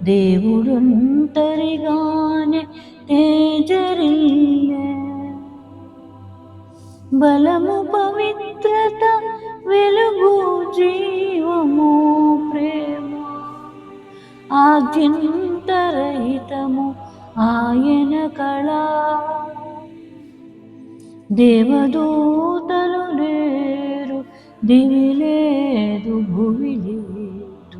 దేవుడొంటరిగానే తేజరిల్లె. బలము పవిత్రత వెలుగు జీవము ప్రేమ ఆద్యంతరహితము ఆయన కళ. దేవదూతలు లేరు, దివి లేదు, భువి లేదు,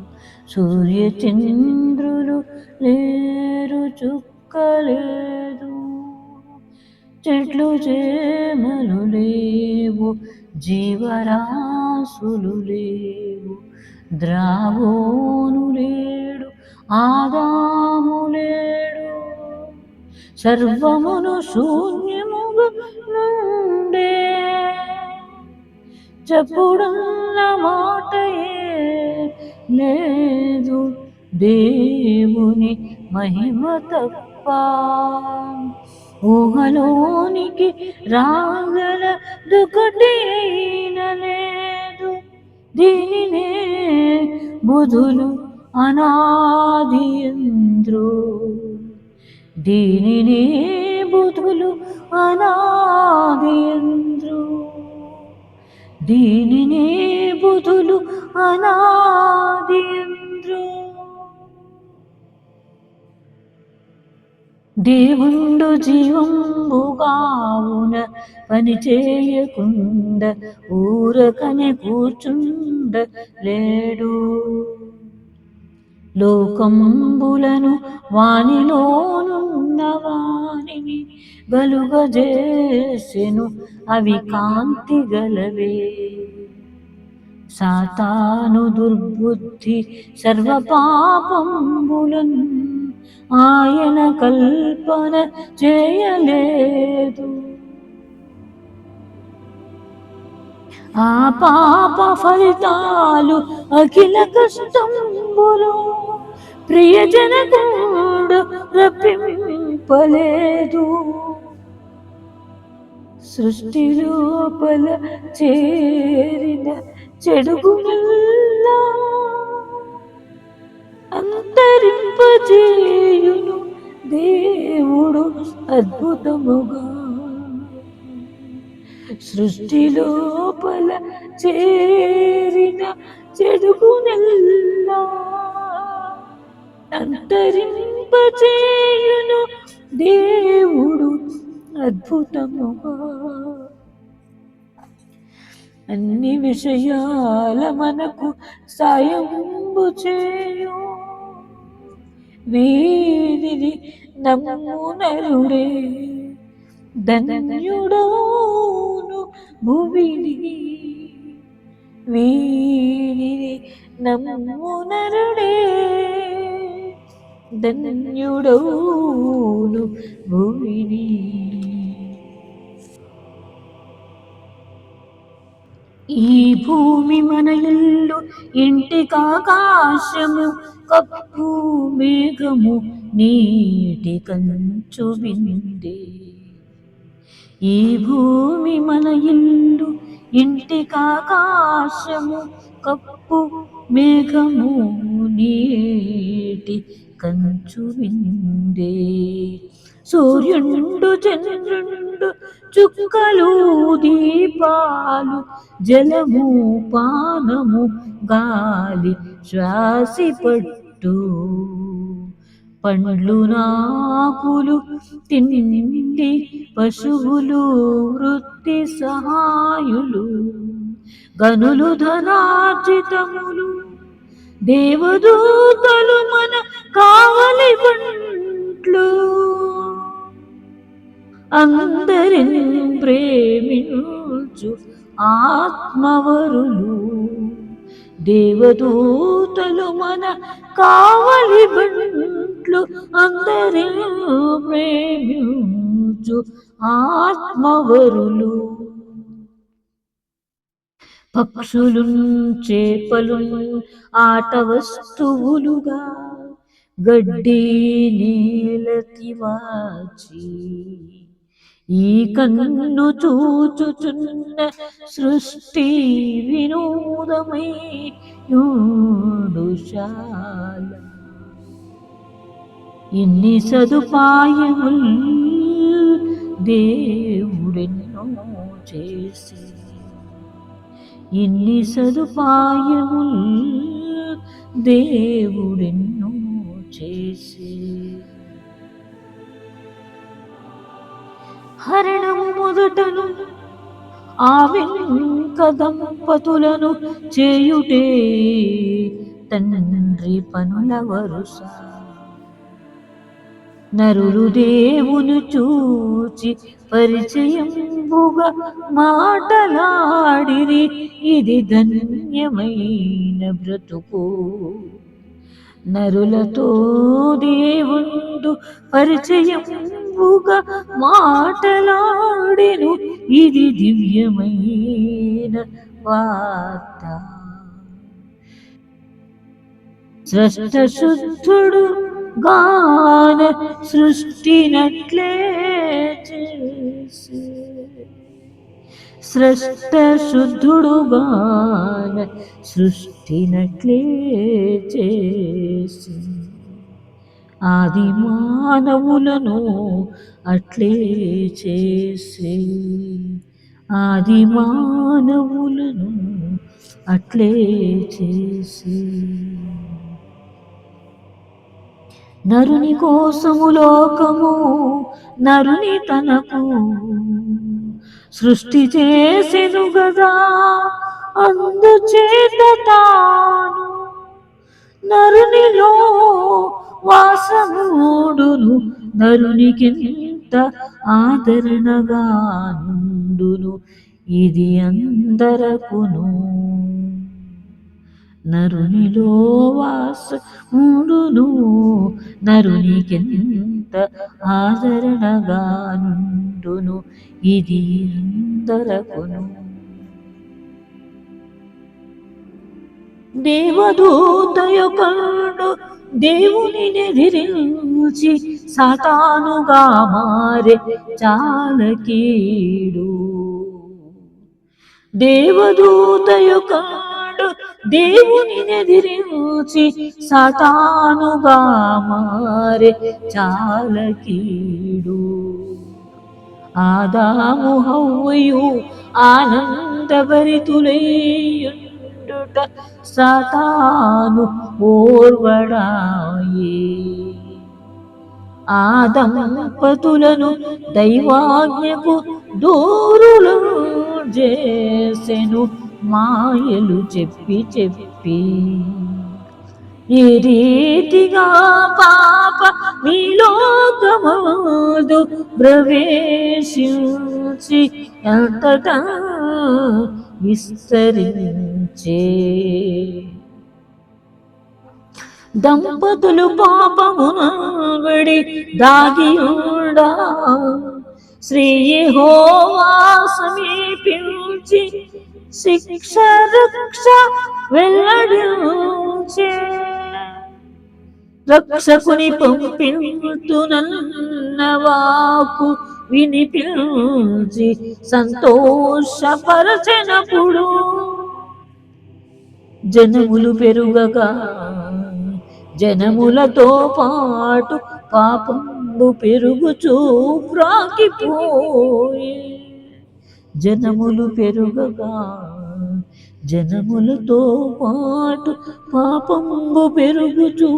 సూర్యచంద్రులు లేరు, చుక్కలేదు, చెట్లు చేమలు లేవు, జీవరాశులు లేవు, ద్రావోను లేడు, ఆదాము లేడు, సర్వమును శూన్యముగా నుండే చెప్పుడున్న మాటయే లేదు, దేవుని మహిమ తప్ప ఊహలోనికి రాగలదొకటి లేదు. దీనినే బుధులు అనాది ఎంద్రు, దీనినే బుధులు అనాది ఎంద్రు, దీనినే బుధులు అనాది ఎంద్రు. దేవుండు జీవంబుగావున పని చేయకుండ ఊరకనే కూర్చుండ లేడు. లోకంబులను వానిలోనున్న వానిని గలుగజేసెను, అవి కాంతి గలవే. సాతాను దుర్బుద్ధి సర్వ పాపంబులను ఆయన కల్పన చేయలేదు. ఆ పాప ఫలితాలు అఖిల కష్టంబులు ప్రియజనకుడు రప్పింపలేదు. సృష్టి లోపల చేరిన చెడుగునల్లా అంతరింపజేయును దేవుడు అద్భుతముగా. సృష్టి లోపల చేరిన చెడుగునల్లా అంతరింపజేయును దేవుడు అద్భుతముగా. అన్ని విషయాల మనకు సాయంబు చేయు వీరిని నమ్మునరుడే ధన్యుడౌను భువిని. వీరిని నమ్మునరుడే ధన్యుడౌను భువిని. ఈ భూమి మన ఇల్లు, ఇంటికాకాశము, కప్పు మేఘము, నీటి కంచు విందే. ఈ భూమి మన ఇల్లు, ఇంటికాకాశము, కప్పు మేఘము, నీటి కంచు విందే. సూర్యుండు చంద్రుండు చుక్కలు దీపాలు, జలము పానము గాలి శ్వాసిపట్టు, పండ్లు నాకులు తిండి పశువులు వృత్తి సహాయులు, గనులు ధనార్జితములు, దేవదూతలు మన కావలి బంట్లు, అందరిని ప్రేమించు ఆత్మవరులు. దేవదూతలు మన కావలి బంట్లు, అందరిని ప్రేమించు ఆత్మవరులు. పక్షులు చేపలు ఆట వస్తువులుగా, గడ్డి నీలతి వాచి, ఈ కన్ను చూచుచున్న సృష్టి వినోదమై యూడుశాల. ఇన్ని సదుపాయముల్ దేవుడెన్నో చేసి, ఇన్ని సదుపాయముల్ దేవుడెన్నో చేసి, హరణము మొదటను ఆ వెనుక దంపతులను చేయుటే తండ్రి పనుల వరుస. నరులు దేవుని చూచి పరిచయంబుగా మాటలాడిరి, ఇది ధన్యమైన బ్రతుకు. నరులతో దేవుండు పరిచయంబుగా మాటలాడెను, ఇది దివ్యమైన వార్త. స్రష్ట శుద్ధుడు గాన సృష్టినట్లే చేసి, స్రష్ట శుద్ధుడు గాన సృష్టినట్లే చేసి, ఆది మానవులను అట్లే చేసి, ఆది మానవులను అట్లే చేసి, నరుని కోసము లోకము నరుని తనకు సృష్టి చేసెను గదా, అందుచేత తాను నరునిలో వాసముడును, నరునికింత ఆదరణగా నుండును, ఇది అందరకును. నరునిలో వాసముడును, నరునికెంత ఆదరణగా నుండును, ఇది అందరకును. దేవదూతయొకడు దేవునినెదిరించి సాతానుగా మారే చాలకీడు. దేవదూతయొకడు దేవునినెదిరించి సాతానుగా మారే చాలకీడు. ఆదాము హవ్వయు ఆనందభరితులైయుండుట సాతాను ఓర్వడాయే. ఆ దంపతులను దైవాజ్ఞకు దూరులు చేసెను, మాయలు చెప్పి చెప్పి. ఈ రీతిగా పాప మీలోకమందు ప్రవేశించి ఎంతటా విస్తరించే. దంపతులు పాపమున విడి దాగియుండా శ్రీ యెహోవా సమీపించి శిక్ష రక్ష వెల్లడించే. రక్షకుని పంపింతునన్న వాకు వినిపించి సంతోషపరచెనప్పుడు జనములు పెరుగగా జనములతో పాటు పాపంబు పెరుగుచూ ప్రాకిపోయే. జనములు పెరుగగా జనములతో పాటు పాపంబు పెరుగుచూ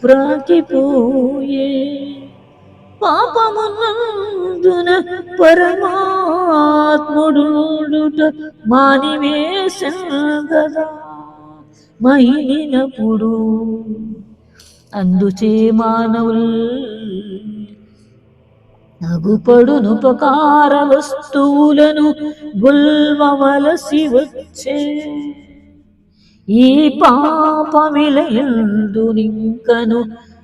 ప్రాకిపోయే. పాపమునందున పరమాత్ముడుట మానివేశగదా మహినప్పుడు. అందుచే మానవుల్ అగుపడునుపకార వస్తువులను గుల్మవలసి వచ్చే. ఈ పాపమిలయందు నింకను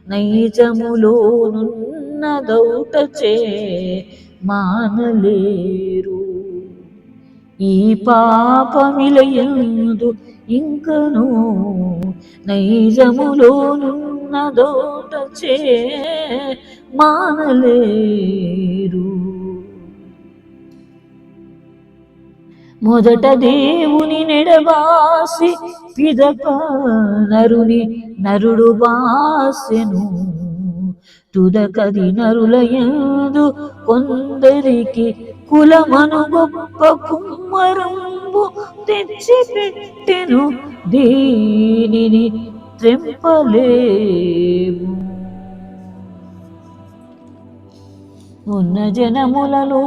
నైజములోనున్నదౌటచే మానలేరు. ఈ పాపమిలయందు ఇంకను నైజములోనున్నదౌటచే మానలేరు. మొదట దేవుని నెడబాసి పిదప నరుడు బాసెను. తుదకది నరులయందు కొందరికి కులమను గొప్ప కుమ్మరంబు తెచ్చిపెట్టెను, దీనిని త్రెంపలేము. ఉన్న జనములలో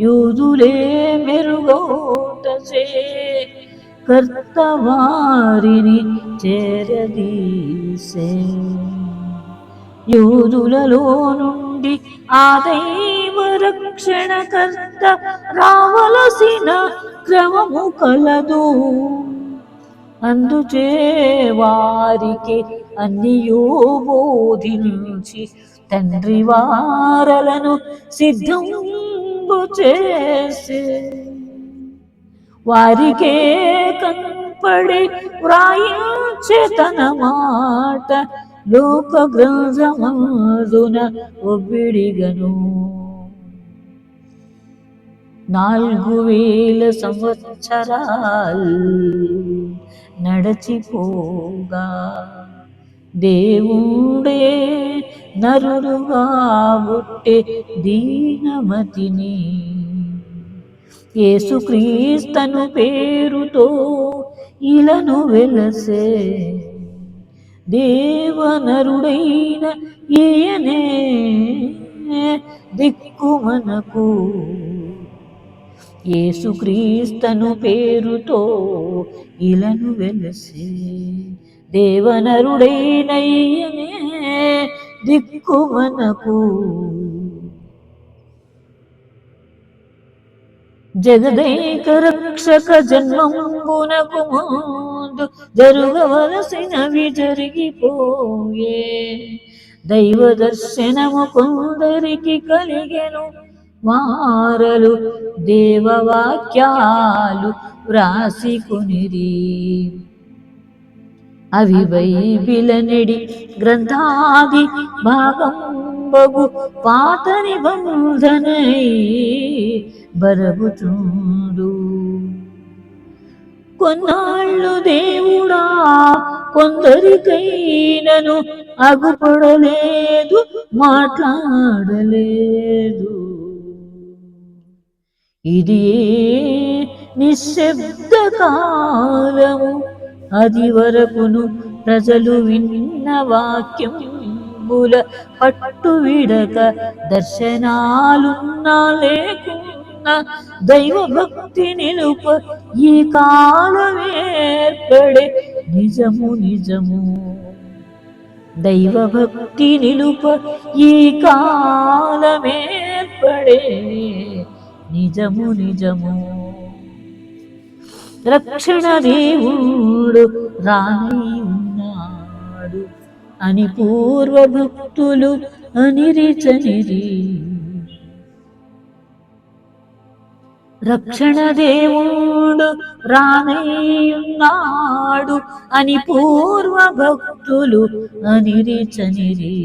యూదులే మెరుగౌటచే కర్త వారిని చేరదీసే. యూదులలో నుండి ఆ దైవ రక్షణకర్త రావలసిన క్రమము కలదు. అందుచే వారికి అన్నియూ బోధించి తండ్రి వారలను సిద్ధంబు చేసే. వారికే కనపడి వ్రాయించే తన మాట లోక గ్రంథమందున ఒబ్బిడిగను. 4000 సంవత్సరాలు నడచిపోగా దేవుడే నరుడుగా పుట్టే దీనమతిని యేసుక్రీస్తను పేరుతో ఇలను వెలసే. దేవనరుడైన ఈయనే దిక్కు మనకు, యేసుక్రీస్తను పేరుతో ఇలను వెలసే. దేవనరుడైన ఈయనే దిక్కు మనకు. జగదైక రక్షక జన్మంబునకు ముందు జరుగవలసినవి జరిగిపోయే. దైవ దర్శనము కొందరికి కలిగెను, వారలు దేవవాక్యాలు వ్రాసికొనిరి. అవి బైబిలనెడి గ్రంథాది భాగంబగు పాత నిబంధనై బరగుచుండు. కొన్నాళ్ళు దేవుడా కొందరికైనను అగుపడలేదు, మాట్లాడలేదు. ఇది నిశ్శబ్ద కాలము, అది వరకును ప్రజలు విన్న వాక్యంబుల పట్టు విడక దర్శనాలున్నా లేకున్నా దైవ భక్తి నిలుప ఈ కాలమేర్పడే. నిజము నిజము, దైవ భక్తి నిలుప ఈ కాలమేర్పడే. నిజము నిజము. రక్షణ దేవుడు రానై ఉన్నాడు అని పూర్వ భక్తులు అనిరిచనిరి. రక్షణ దేవుడు రానై ఉన్నాడు అని పూర్వ భక్తులు అనిరిచనిరి.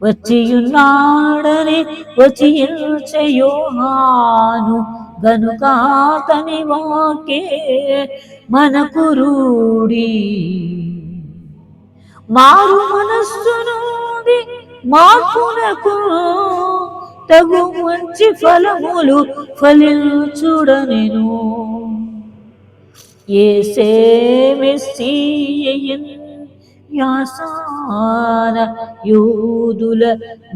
వచ్చియున్నాడని వచించే యోహాను గనుక అతని వాకే మనకు రూఢి. మారు మనస్సు నుండి మార్పునకు తగు మంచి ఫలములు ఫలించుడనెను. యేసే మెస్సీయయన్ యాసాన యూదుల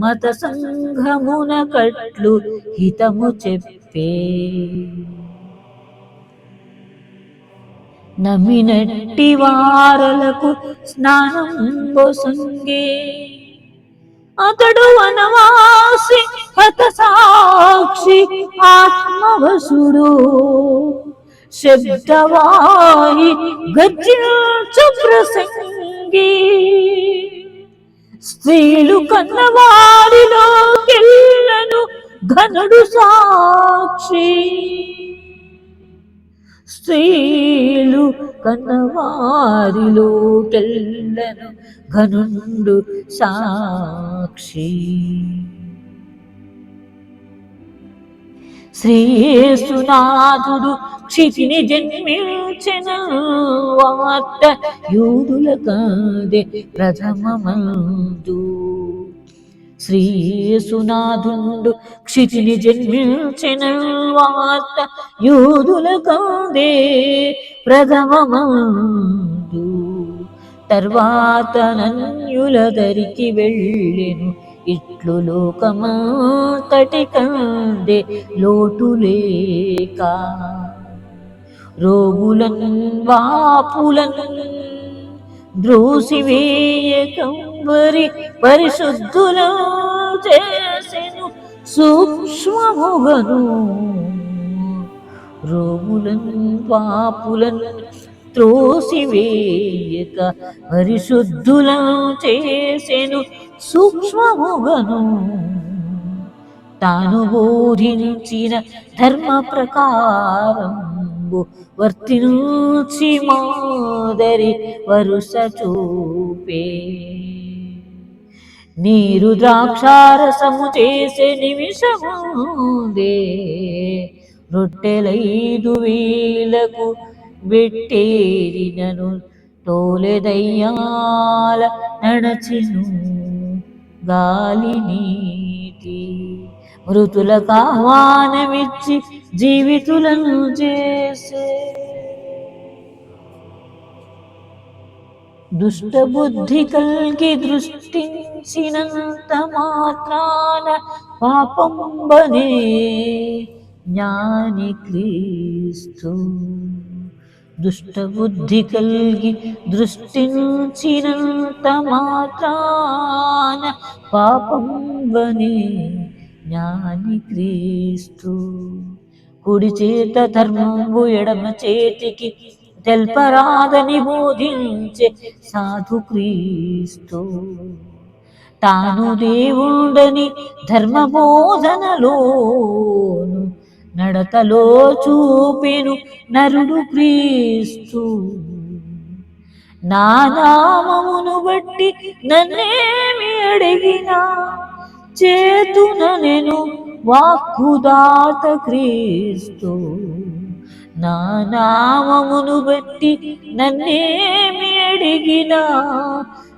మత సంఘమున కట్లు హితము చెప్పే. నమ్మినట్టి వారలకు స్నానం బొసంగే. అతడు వనవాసి హతసాక్షి ఆత్మవసుడు. శబ్దవాయి గర్జించు ప్రసంగి. స్త్రీలు కన్నవారిలో కెల్లను ఘనుడు సాక్షి. స్త్రీలు కన్నవారిలో కెల్లను ఘనుండు సాక్షి. శ్రీయేసునాథుడు క్షితిని జన్మించిన వార్త యూదుల కాదే ప్రథమమందు. శ్రీయేసునాథుండు క్షితిని జన్మించిన వార్త యూదుల కాదే ప్రథమమందు. తర్వాత నన్యుల దరికి వెళ్ళెను ఇట్లు లోకమంతటి కందే లోటులేక. రోగులన్ వాపులన్ ద్రోసివేయ కంబరి పరిశుద్ధుల చేసెను సూక్ష్మముగను. రోగులన్ పాపులన్ త్రోసివేయక పరిశుద్ధులను చేసెను సూక్ష్మముగను. తాను బోధించిన ధర్మ ప్రకారంబు వర్తించి మాదరి వరుస చూపే. నీరు ద్రాక్షారసము చేసే నిమిషముందే రొట్టెలైదు 5,000 వెట్టేరినను తోలెదయ్యాల నడచెను గాలి నీటి. మృతులకు ఆహ్వానమిచ్చి జీవితులను చేసే. దుష్టబుద్ధి కల్గి దృష్టించినంత మాత్రాన పాపంబనే జ్ఞాని క్రీస్తు. దుష్టబుద్ధి కల్గి దృష్టించినంత మాత్రాన పాపంబనే జ్ఞాని క్రీస్తు. కుడి చేత ధర్మంబు ఎడమ చేతికి తెల్పరాదని బోధించే సాధు క్రీస్తు. తాను దేవుడని ధర్మబోధనలోను నడతలో చూపెను నరుడు క్రీస్తు. నా నామమును బట్టి నన్నేమి అడిగినా చేతుననెను వాక్కుదాత క్రీస్తు. నా నామమును బట్టి నన్నేమి అడిగినా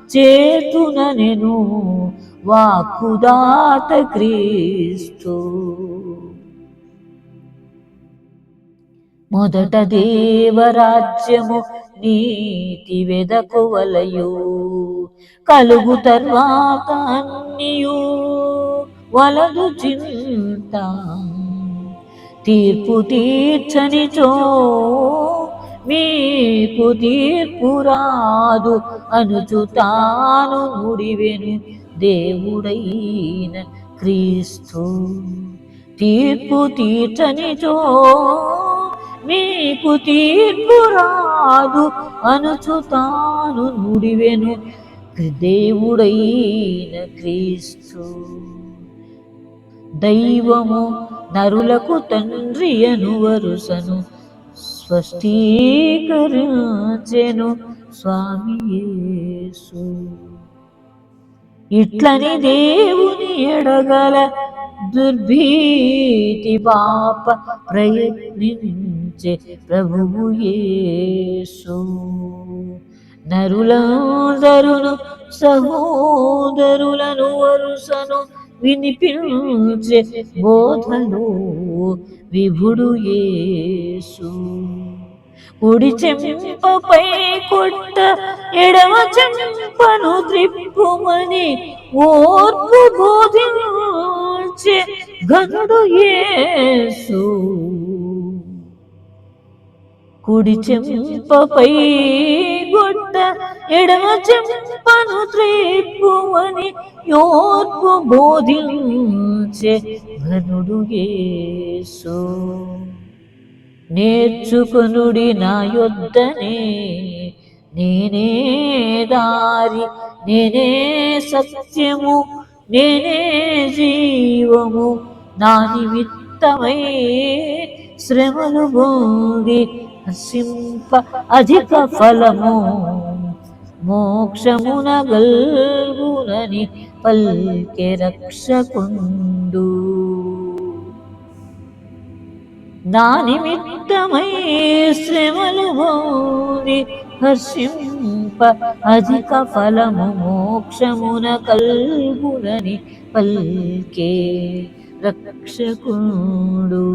చేతుననెను వాక్కుదాత క్రీస్తు. మొదట దేవరాజ్యము నీతి వెదకువలయు కలుగు తర్వాత అన్నియు వలదు చింత. తీర్పు తీర్చనిచో మీకు తీర్పు రాదు అనుచు తాను నుడివెను దేవుడైన క్రీస్తు. తీర్పు తీర్చనిచో మీకు తీర్పు రాదు అనుచు తాను నుడివెను దేవుడైన క్రీస్తు. దైవము నరులకు తండ్రి అను వరుసను స్పష్టీకరించెను స్వామి యేసు. ఇట్లని దేవుని ఎడగల దుర్భీతి పాప ప్రయత్నించే ప్రభువు యేసు. నరులందరును సహోదరులను వరుసను వినిపించే బోధలో విభుడు యేసు. కుడి చెంపపై కొట్ట ఎడమ చెంపను త్రిప్పుమని ఓర్పు బోధించే ఘనుడు యేసు. కుడి చెంపపై కొట్ట ఎడమ చెంపను త్రిప్పుమని ఓర్పు బోధించే ఘనుడు యేసు. నేర్చుకొనుడి నా యొద్దనే నేనే దారి నేనే సత్యము నేనే జీవము. నా నిమిత్తమై శ్రమలు పొంది హర్షింప అధిక ఫలము మోక్షమున గల్గునని పల్కె రక్షకుండు. నా నిమిత్తమై శ్రమలు భోది హర్షింప అధిక ఫలము మోక్షమున కల్గునని పల్కే రక్షకుండు.